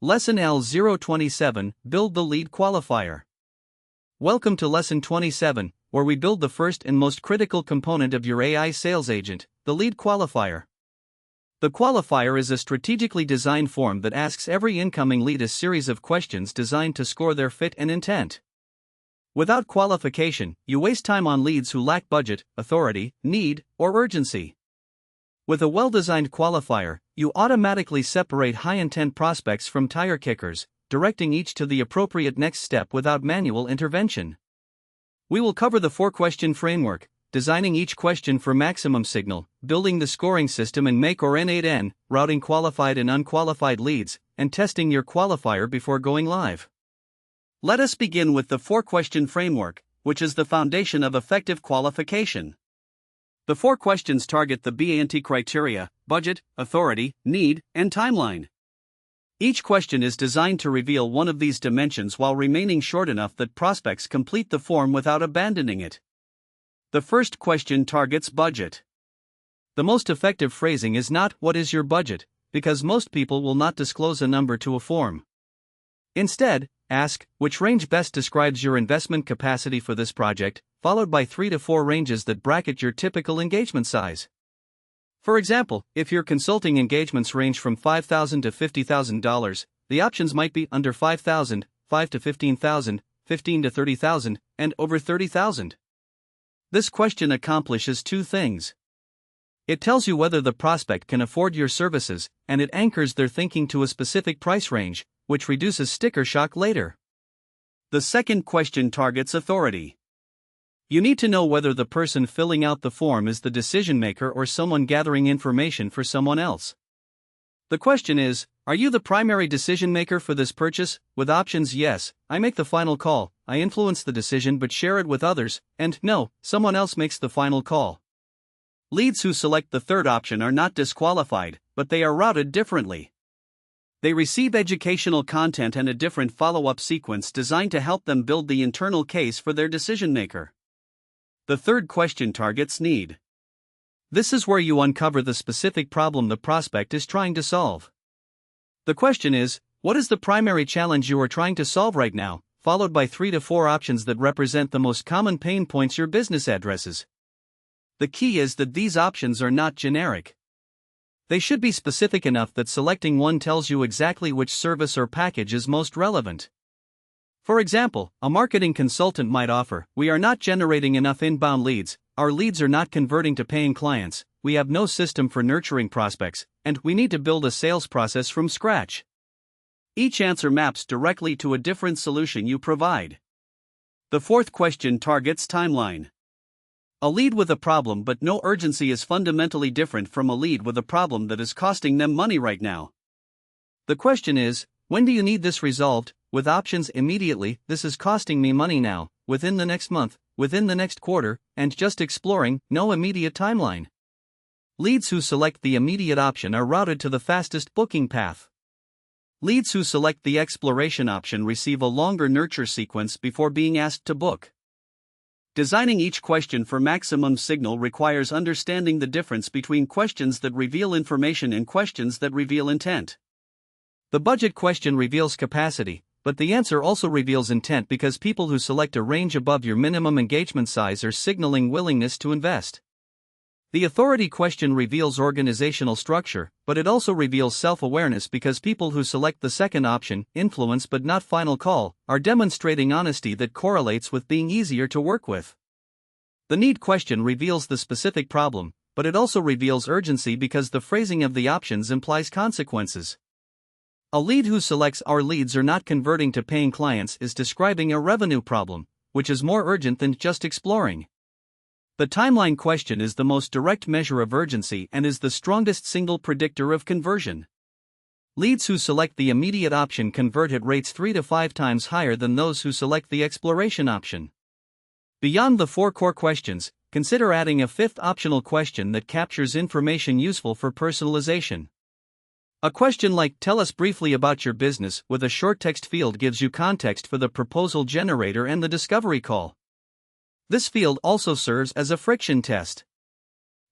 Lesson L027, Build the Lead Qualifier. Welcome to Lesson 27, where we build the first and most critical component of your AI sales agent, the lead qualifier. The qualifier is a strategically designed form that asks every incoming lead a series of questions designed to score their fit and intent. Without qualification, you waste time on leads who lack budget, authority, need, or urgency. With a well-designed qualifier, you automatically separate high-intent prospects from tire kickers, directing each to the appropriate next step without manual intervention. We will cover the 4-question framework, designing each question for maximum signal, building the scoring system in Make or N8N, routing qualified and unqualified leads, and testing your qualifier before going live. Let us begin with the 4-question framework, which is the foundation of effective qualification. The 4 questions target the BANT criteria: budget, authority, need, and timeline. Each question is designed to reveal one of these dimensions while remaining short enough that prospects complete the form without abandoning it. The first question targets budget. The most effective phrasing is not "What is your budget?" because most people will not disclose a number to a form. Instead, ask, "Which range best describes your investment capacity for this project?" followed by 3 to 4 ranges that bracket your typical engagement size. For example, if your consulting engagements range from $5,000 to $50,000, the options might be under $5,000, $5,000 to $15,000, $15,000 to $30,000, and over $30,000. This question accomplishes 2 things. It tells you whether the prospect can afford your services, and it anchors their thinking to a specific price range, which reduces sticker shock later. The second question targets authority. You need to know whether the person filling out the form is the decision maker or someone gathering information for someone else. The question is, are you the primary decision maker for this purchase? With options yes, I make the final call, I influence the decision but share it with others, and no, someone else makes the final call. Leads who select the third option are not disqualified, but they are routed differently. They receive educational content and a different follow-up sequence designed to help them build the internal case for their decision maker. The third question targets need. This is where you uncover the specific problem the prospect is trying to solve. The question is, what is the primary challenge you are trying to solve right now, followed by 3 to 4 options that represent the most common pain points your business addresses. The key is that these options are not generic. They should be specific enough that selecting one tells you exactly which service or package is most relevant. For example, a marketing consultant might offer, "We are not generating enough inbound leads, our leads are not converting to paying clients, we have no system for nurturing prospects, and we need to build a sales process from scratch." Each answer maps directly to a different solution you provide. The 4th question targets timeline. A lead with a problem but no urgency is fundamentally different from a lead with a problem that is costing them money right now. The question is, when do you need this resolved? With options immediately, this is costing me money now, within the next month, within the next quarter, and just exploring, no immediate timeline. Leads who select the immediate option are routed to the fastest booking path. Leads who select the exploration option receive a longer nurture sequence before being asked to book. Designing each question for maximum signal requires understanding the difference between questions that reveal information and questions that reveal intent. The budget question reveals capacity, but the answer also reveals intent because people who select a range above your minimum engagement size are signaling willingness to invest. The authority question reveals organizational structure, but it also reveals self-awareness because people who select the second option, influence but not final call, are demonstrating honesty that correlates with being easier to work with. The need question reveals the specific problem, but it also reveals urgency because the phrasing of the options implies consequences. A lead who selects "Our leads are not converting to paying clients" is describing a revenue problem, which is more urgent than just exploring. The timeline question is the most direct measure of urgency and is the strongest single predictor of conversion. Leads who select the immediate option convert at rates 3 to 5 times higher than those who select the exploration option. Beyond the 4 core questions, consider adding a 5th optional question that captures information useful for personalization. A question like, "Tell us briefly about your business," with a short text field gives you context for the proposal generator and the discovery call. This field also serves as a friction test.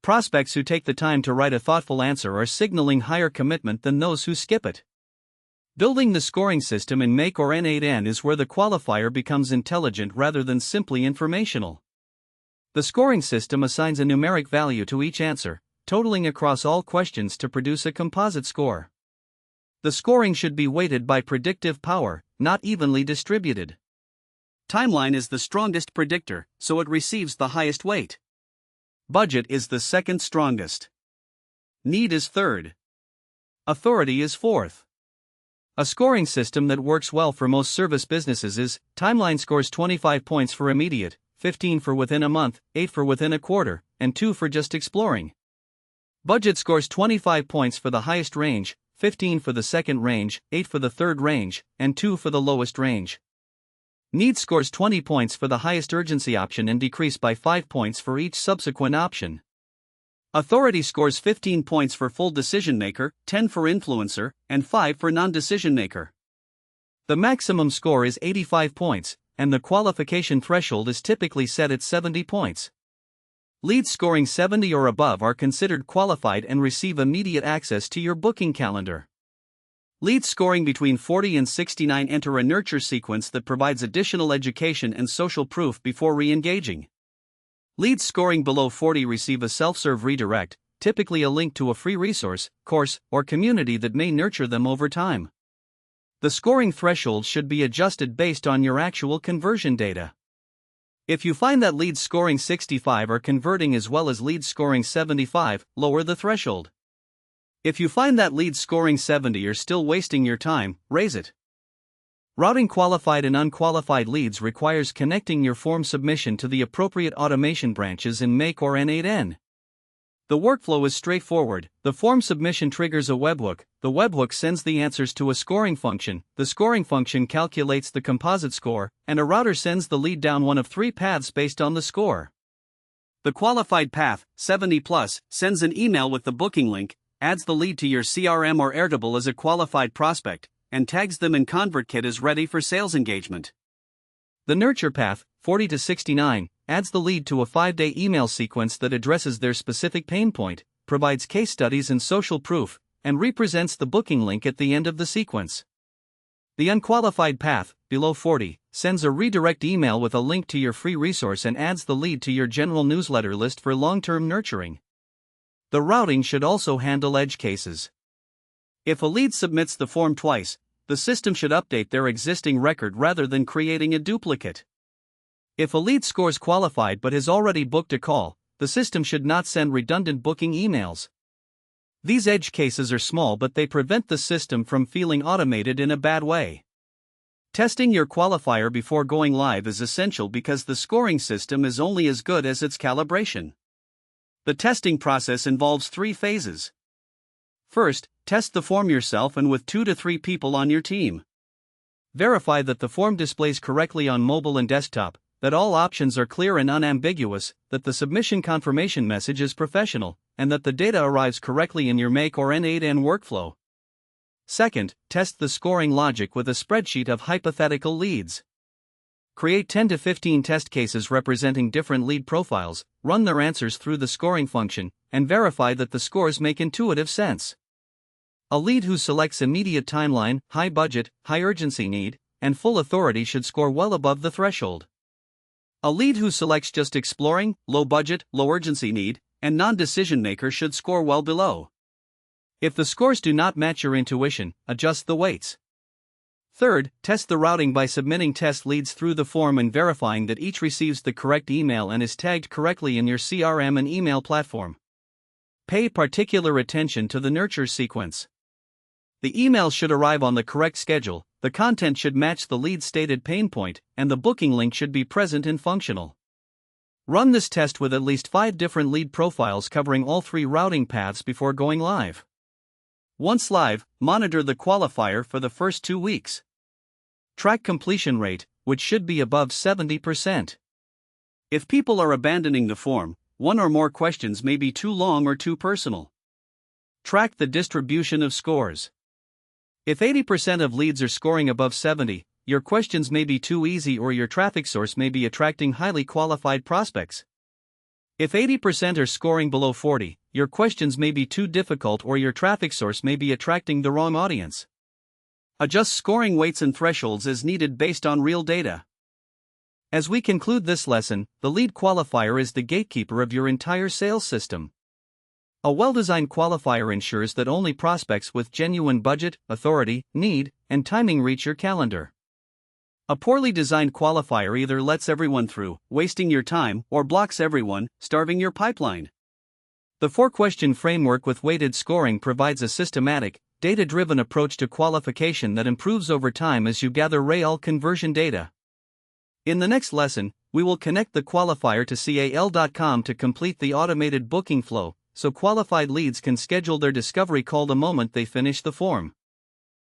Prospects who take the time to write a thoughtful answer are signaling higher commitment than those who skip it. Building the scoring system in Make or N8N is where the qualifier becomes intelligent rather than simply informational. The scoring system assigns a numeric value to each answer, totaling across all questions to produce a composite score. The scoring should be weighted by predictive power, not evenly distributed. Timeline is the strongest predictor, so it receives the highest weight. Budget is the second strongest. Need is third. Authority is fourth. A scoring system that works well for most service businesses is: Timeline scores 25 points for immediate, 15 for within a month, 8 for within a quarter, and 2 for just exploring. Budget scores 25 points for the highest range, 15 for the second range, 8 for the third range, and 2 for the lowest range. Need scores 20 points for the highest urgency option and decrease by 5 points for each subsequent option. Authority scores 15 points for full decision maker, 10 for influencer, and 5 for non-decision maker. The maximum score is 85 points, and the qualification threshold is typically set at 70 points. Leads scoring 70 or above are considered qualified and receive immediate access to your booking calendar. Leads scoring between 40 and 69 enter a nurture sequence that provides additional education and social proof before re-engaging. Leads scoring below 40 receive a self-serve redirect, typically a link to a free resource, course, or community that may nurture them over time. The scoring threshold should be adjusted based on your actual conversion data. If you find that leads scoring 65 are converting as well as leads scoring 75, lower the threshold. If you find that leads scoring 70 are still wasting your time, raise it. Routing qualified and unqualified leads requires connecting your form submission to the appropriate automation branches in Make or N8N. The workflow is straightforward. The form submission triggers a webhook, the webhook sends the answers to a scoring function, the scoring function calculates the composite score, and a router sends the lead down one of 3 paths based on the score. The qualified path, 70+, sends an email with the booking link, adds the lead to your CRM or Airtable as a qualified prospect, and tags them in ConvertKit as ready for sales engagement. The nurture path, 40 to 69, adds the lead to a 5-day email sequence that addresses their specific pain point, provides case studies and social proof, and represents the booking link at the end of the sequence. The unqualified path, below 40, sends a redirect email with a link to your free resource and adds the lead to your general newsletter list for long-term nurturing. The routing should also handle edge cases. If a lead submits the form twice, the system should update their existing record rather than creating a duplicate. If a lead scores qualified but has already booked a call, the system should not send redundant booking emails. These edge cases are small but they prevent the system from feeling automated in a bad way. Testing your qualifier before going live is essential because the scoring system is only as good as its calibration. The testing process involves 3 phases. First, test the form yourself and with 2 to 3 people on your team. Verify that the form displays correctly on mobile and desktop, that all options are clear and unambiguous, that the submission confirmation message is professional, and that the data arrives correctly in your Make or N8N workflow. Second, test the scoring logic with a spreadsheet of hypothetical leads. Create 10 to 15 test cases representing different lead profiles, run their answers through the scoring function, and verify that the scores make intuitive sense. A lead who selects immediate timeline, high budget, high urgency need, and full authority should score well above the threshold. A lead who selects just exploring, low budget, low urgency need, and non-decision maker should score well below. If the scores do not match your intuition, adjust the weights. Third, test the routing by submitting test leads through the form and verifying that each receives the correct email and is tagged correctly in your CRM and email platform. Pay particular attention to the nurture sequence. The email should arrive on the correct schedule, the content should match the lead's stated pain point, and the booking link should be present and functional. Run this test with at least 5 different lead profiles covering all 3 routing paths before going live. Once live, monitor the qualifier for the first 2 weeks. Track completion rate, which should be above 70%. If people are abandoning the form, 1 or more questions may be too long or too personal. Track the distribution of scores. If 80% of leads are scoring above 70, your questions may be too easy or your traffic source may be attracting highly qualified prospects. If 80% are scoring below 40, your questions may be too difficult or your traffic source may be attracting the wrong audience. Adjust scoring weights and thresholds as needed based on real data. As we conclude this lesson, the lead qualifier is the gatekeeper of your entire sales system. A well-designed qualifier ensures that only prospects with genuine budget, authority, need, and timing reach your calendar. A poorly designed qualifier either lets everyone through, wasting your time, or blocks everyone, starving your pipeline. The 4-question framework with weighted scoring provides a systematic, data-driven approach to qualification that improves over time as you gather real conversion data. In the next lesson, we will connect the qualifier to cal.com to complete the automated booking flow, so qualified leads can schedule their discovery call the moment they finish the form.